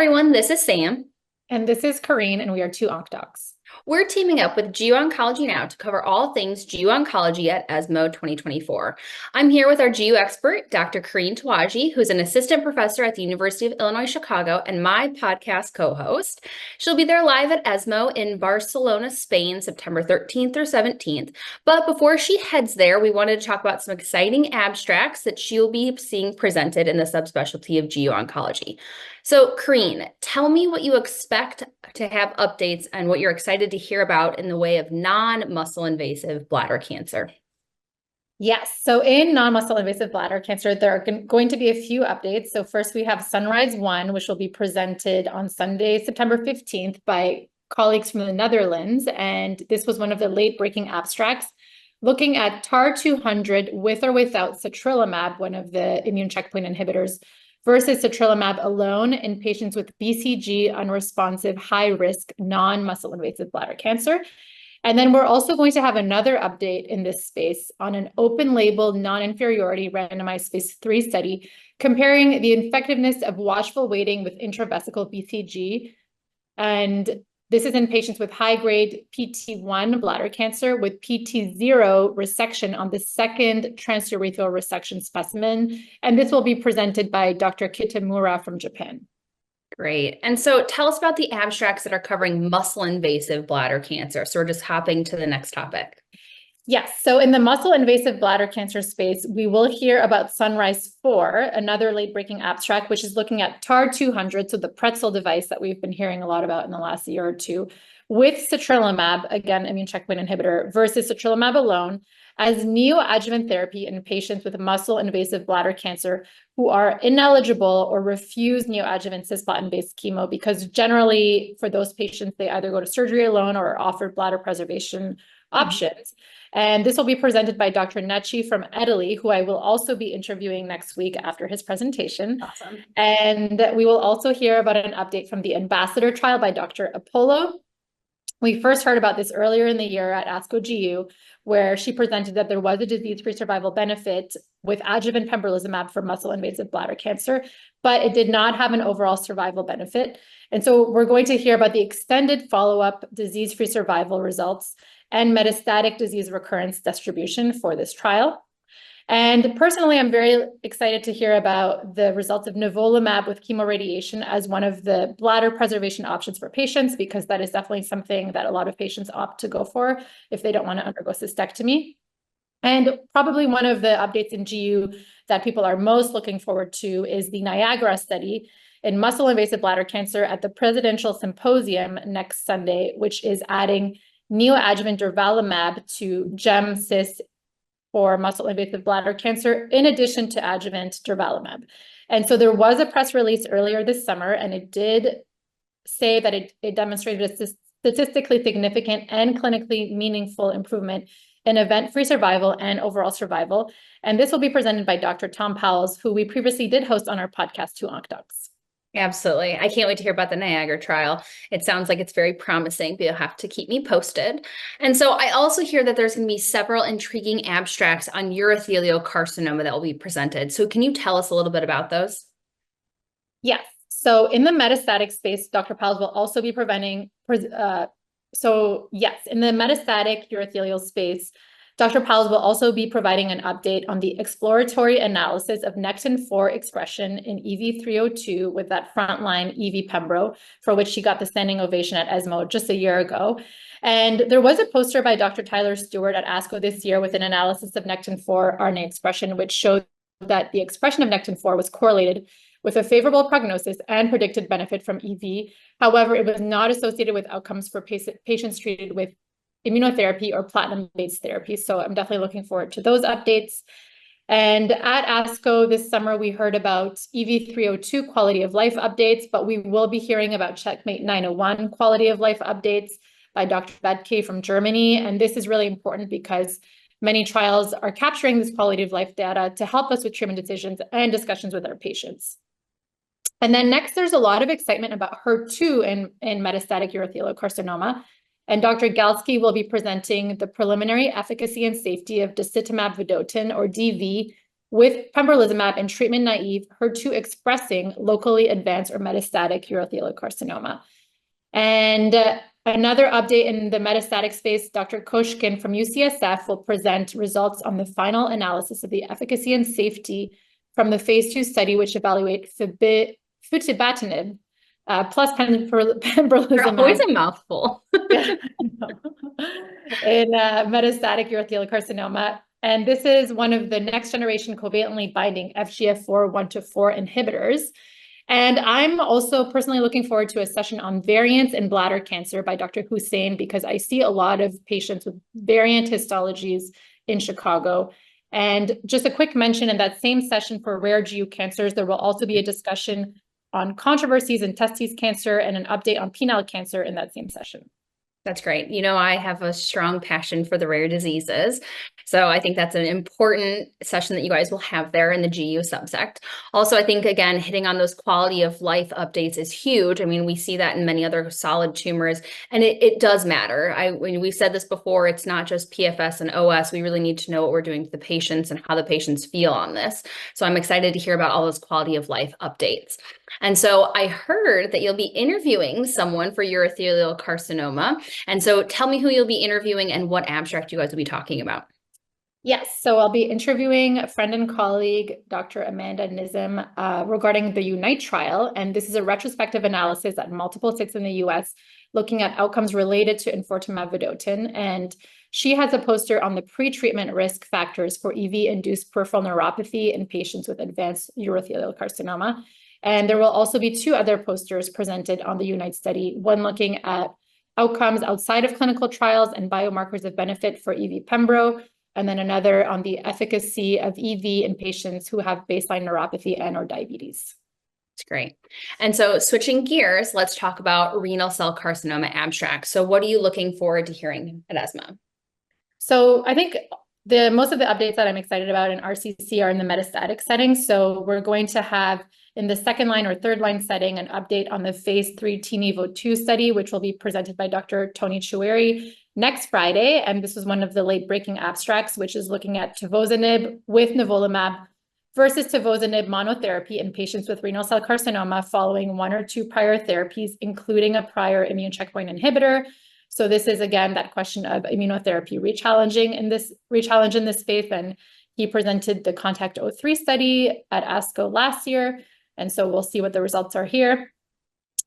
everyone, this is Sam. And this is Karine, and we are Two Onc Docs. We're teaming up with GU Oncology Now to cover all things GU Oncology at ESMO 2024. I'm here with our GU expert, Dr. Karine Tawagi, who's an assistant professor at the University of Illinois, Chicago, and my podcast co-host. She'll be there live at ESMO in Barcelona, Spain, September 13th or 17th. But before she heads there, we wanted to talk about some exciting abstracts that she'll be seeing presented in the subspecialty of GU Oncology. So, Karine, tell me what you expect to have updates and what you're excited to hear about in the way of non-muscle invasive bladder cancer. Yes, so in non-muscle invasive bladder cancer, there are going to be a few updates. So first we have Sunrise 1, which will be presented on Sunday, September 15th by colleagues from the Netherlands. And this was one of the late-breaking abstracts looking at TAR-200 with or without citrilimab, one of the immune checkpoint inhibitors, versus citrilimab alone in patients with BCG unresponsive high-risk non-muscle invasive bladder cancer. And then we're also going to have another update in this space on an open-label non-inferiority randomized phase 3 study comparing the effectiveness of watchful waiting with intravesical BCG. And this is in patients with high-grade PT1 bladder cancer with PT0 resection on the second transurethral resection specimen. And this will be presented by Dr. Kitamura from Japan. Great. And so tell us about the abstracts that are covering muscle invasive bladder cancer. So we're just hopping to the next topic. Yes. So in the muscle invasive bladder cancer space, we will hear about Sunrise 4, another late breaking abstract, which is looking at TAR-200, so the pretzel device that we've been hearing a lot about in the last year or two, with citrilimab, again, immune checkpoint inhibitor, versus citrilimab alone as neoadjuvant therapy in patients with muscle invasive bladder cancer who are ineligible or refuse neoadjuvant cisplatin-based chemo, because generally for those patients, they either go to surgery alone or are offered bladder preservation options. And this will be presented by Dr. Necci from Italy, who I will also be interviewing next week after his presentation. Awesome. And we will also hear about an update from the Ambassador trial by Dr. Apollo. We first heard about this earlier in the year at ASCO GU, where she presented that there was a disease-free survival benefit with adjuvant pembrolizumab for muscle invasive bladder cancer, but it did not have an overall survival benefit. And so we're going to hear about the extended follow-up disease-free survival results and metastatic disease recurrence distribution for this trial. And personally, I'm very excited to hear about the results of nivolumab with chemoradiation as one of the bladder preservation options for patients, because that is definitely something that a lot of patients opt to go for if they don't want to undergo cystectomy. And probably one of the updates in GU that people are most looking forward to is the Niagara study in muscle invasive bladder cancer at the Presidential Symposium next Sunday, which is adding neoadjuvant durvalumab to GEM-CIS for muscle invasive bladder cancer, in addition to adjuvant durvalumab. And so there was a press release earlier this summer, and it did say that it demonstrated a statistically significant and clinically meaningful improvement in event-free survival and overall survival. And this will be presented by Dr. Tom Powles, who we previously did host on our podcast, Two Onc Docs. Absolutely. I can't wait to hear about the Niagara trial. It sounds like it's very promising, but you'll have to keep me posted. And so I also hear that there's going to be several intriguing abstracts on urothelial carcinoma that will be presented. So can you tell us a little bit about those? Yes. So in the metastatic space, Dr. Powles will also be presenting. In the metastatic urothelial space, Dr. Powles will also be providing an update on the exploratory analysis of Nectin-4 expression in EV302 with that frontline EV Pembro, for which she got the standing ovation at ESMO just a year ago. And there was a poster by Dr. Tyler Stewart at ASCO this year with an analysis of Nectin-4 RNA expression, which showed that the expression of Nectin-4 was correlated with a favorable prognosis and predicted benefit from EV. However, it was not associated with outcomes for patients treated with immunotherapy or platinum-based therapy. So I'm definitely looking forward to those updates. And at ASCO this summer, we heard about EV302 quality of life updates, but we will be hearing about Checkmate 901 quality of life updates by Dr. Bedke from Germany. And this is really important because many trials are capturing this quality of life data to help us with treatment decisions and discussions with our patients. And then next, there's a lot of excitement about HER2 in metastatic urothelial carcinoma. And Dr. Galsky will be presenting the preliminary efficacy and safety of disitamab vedotin, or DV, with pembrolizumab and treatment-naive, HER2-expressing locally advanced or metastatic urothelial carcinoma. And another update in the metastatic space, Dr. Koshkin from UCSF will present results on the final analysis of the efficacy and safety from the phase 2 study, which evaluate futibatinib plus pembrolizumab. They're always a mouthful. Yeah, in metastatic urothelial carcinoma. And this is one of the next generation covalently binding FGFR 1-4 inhibitors. And I'm also personally looking forward to a session on variants in bladder cancer by Dr. Hussein, because I see a lot of patients with variant histologies in Chicago. And just a quick mention, in that same session for rare GU cancers, there will also be a discussion on controversies in testes cancer and an update on penile cancer in that same session. That's great. You know, I have a strong passion for the rare diseases. So I think that's an important session that you guys will have there in the GU subsect. Also, I think, again, hitting on those quality of life updates is huge. I mean, we see that in many other solid tumors, and it does matter. We've said this before, it's not just PFS and OS. We really need to know what we're doing to the patients and how the patients feel on this. So I'm excited to hear about all those quality of life updates. And so I heard that you'll be interviewing someone for urothelial carcinoma. And so tell me who you'll be interviewing and what abstract you guys will be talking about. Yes, so I'll be interviewing a friend and colleague, Dr. Amanda Nizam, regarding the UNITE trial. And this is a retrospective analysis at multiple sites in the US, looking at outcomes related to enfortumab vedotin. And she has a poster on the pretreatment risk factors for EV-induced peripheral neuropathy in patients with advanced urothelial carcinoma. And there will also be 2 other posters presented on the UNITE study, one looking at outcomes outside of clinical trials and biomarkers of benefit for EV pembro, and then another on the efficacy of EV in patients who have baseline neuropathy and or diabetes. That's great. And so switching gears, let's talk about renal cell carcinoma abstract. So what are you looking forward to hearing at ESMO? So I think most of the updates that I'm excited about in RCC are in the metastatic setting. So we're going to have in the second line or third line setting an update on the phase 3 TiNivo-2 study, which will be presented by Dr. Tony Choueiri next Friday. And this was one of the late breaking abstracts, which is looking at tivozanib with nivolumab versus tivozanib monotherapy in patients with renal cell carcinoma following 1 or 2 prior therapies, including a prior immune checkpoint inhibitor. So this is, again, that question of immunotherapy rechallenge in this space. And he presented the CONTACT-03 study at ASCO last year. And so we'll see what the results are here.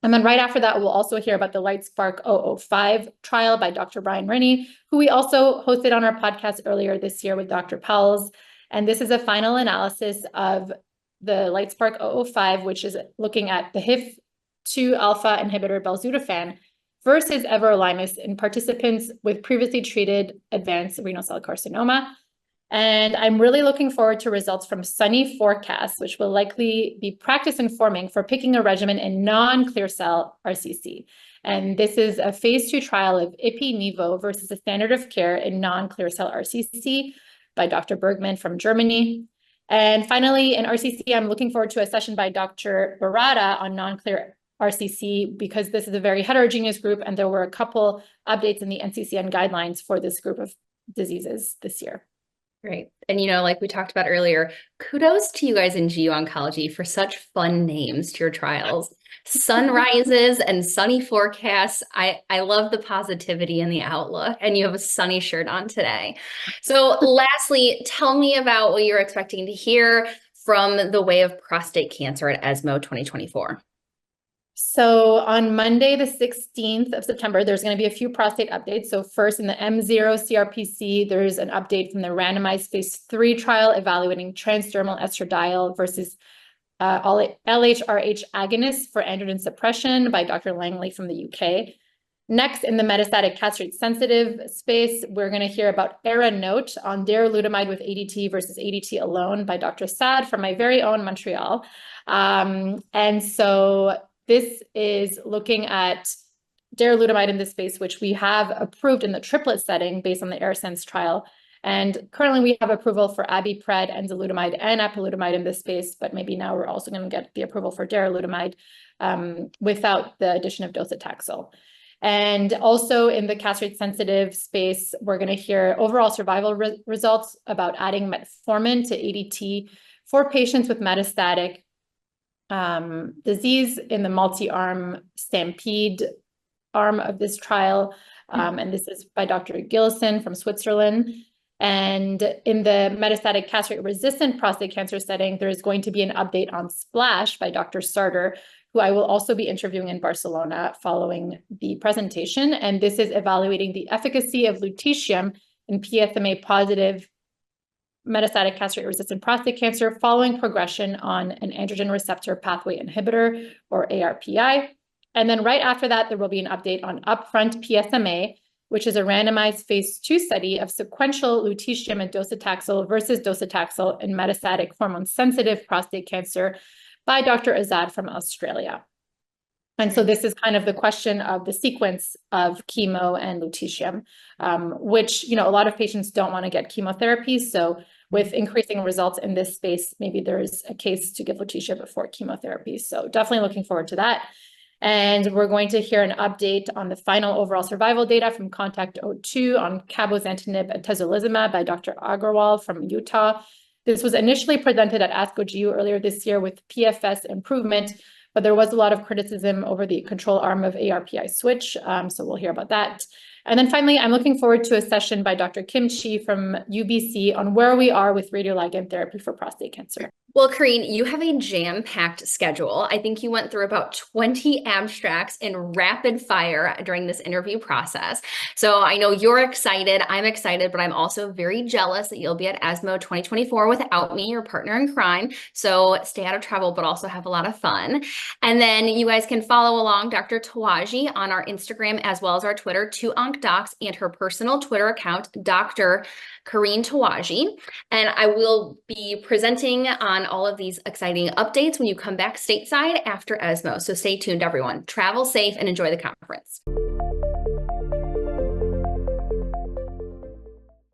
And then right after that, we'll also hear about the LIGHTSPARK-005 trial by Dr. Brian Rennie, who we also hosted on our podcast earlier this year with Dr. Powles. And this is a final analysis of the LIGHTSPARK-005, which is looking at the HIF-2 alpha inhibitor belzutifan versus everolimus in participants with previously treated advanced renal cell carcinoma. And I'm really looking forward to results from Sunny Forecast, which will likely be practice informing for picking a regimen in non-clear cell RCC. And this is a phase 2 trial of Ipi/Nivo versus the standard of care in non-clear cell RCC by Dr. Bergman from Germany. And finally, in RCC, I'm looking forward to a session by Dr. Barada on non-clear RCC, because this is a very heterogeneous group, and there were a couple updates in the NCCN guidelines for this group of diseases this year. Great. And, you know, like we talked about earlier, kudos to you guys in GU Oncology for such fun names to your trials. Sunrises and sunny forecasts. I love the positivity and the outlook, and you have a sunny shirt on today. So lastly, tell me about what you're expecting to hear from the way of prostate cancer at ESMO 2024. So on Monday, the 16th of September, there's going to be a few prostate updates. So first, in the M0 CRPC, there's an update from the randomized phase 3 trial evaluating transdermal estradiol versus LHRH agonists for androgen suppression by Dr. Langley from the UK. Next, in the metastatic castrate-sensitive space, we're going to hear about ERA-NOTE on darolutamide with ADT versus ADT alone by Dr. Sad from my very own Montreal. And so this is looking at darolutamide in this space, which we have approved in the triplet setting based on the AirSense trial. And currently we have approval for abipred, enzalutamide, and apalutamide in this space, but maybe now we're also going to get the approval for darolutamide without the addition of docetaxel. And also in the castrate-sensitive space, we're going to hear overall survival results about adding metformin to ADT for patients with metastatic disease in the multi-arm STAMPEDE arm of this trial. And this is by Dr. Gillison from Switzerland. And in the metastatic castrate-resistant prostate cancer setting, there is going to be an update on SPLASH by Dr. Sartor, who I will also be interviewing in Barcelona following the presentation. And this is evaluating the efficacy of lutetium in PSMA-positive metastatic castrate-resistant prostate cancer following progression on an androgen receptor pathway inhibitor, or ARPI. And then right after that, there will be an update on upfront PSMA, which is a randomized phase 2 study of sequential lutetium and docetaxel versus docetaxel in metastatic hormone-sensitive prostate cancer by Dr. Azad from Australia. And so this is kind of the question of the sequence of chemo and lutetium, which, a lot of patients don't want to get chemotherapy. So with increasing results in this space, maybe there's a case to give lutetium before chemotherapy. So definitely looking forward to that. And we're going to hear an update on the final overall survival data from CONTACT-02 on cabozantinib and atezolizumab by Dr. Agrawal from Utah. This was initially presented at ASCO GU earlier this year with PFS improvement, but there was a lot of criticism over the control arm of ARPI switch. So we'll hear about that. And then finally, I'm looking forward to a session by Dr. Kim Chi from UBC on where we are with radioligand therapy for prostate cancer. Well, Karine, you have a jam-packed schedule. I think you went through about 20 abstracts in rapid fire during this interview process. So I know you're excited, I'm excited, but I'm also very jealous that you'll be at ESMO 2024 without me, your partner in crime. So stay out of trouble, but also have a lot of fun. And then you guys can follow along Dr. Tawagi on our Instagram as well as our Twitter, Two Onc Docs, and her personal Twitter account, Dr. Karine Tawagi. And I will be presenting on all of these exciting updates when you come back stateside after ESMO. So stay tuned, everyone. Travel safe and enjoy the conference.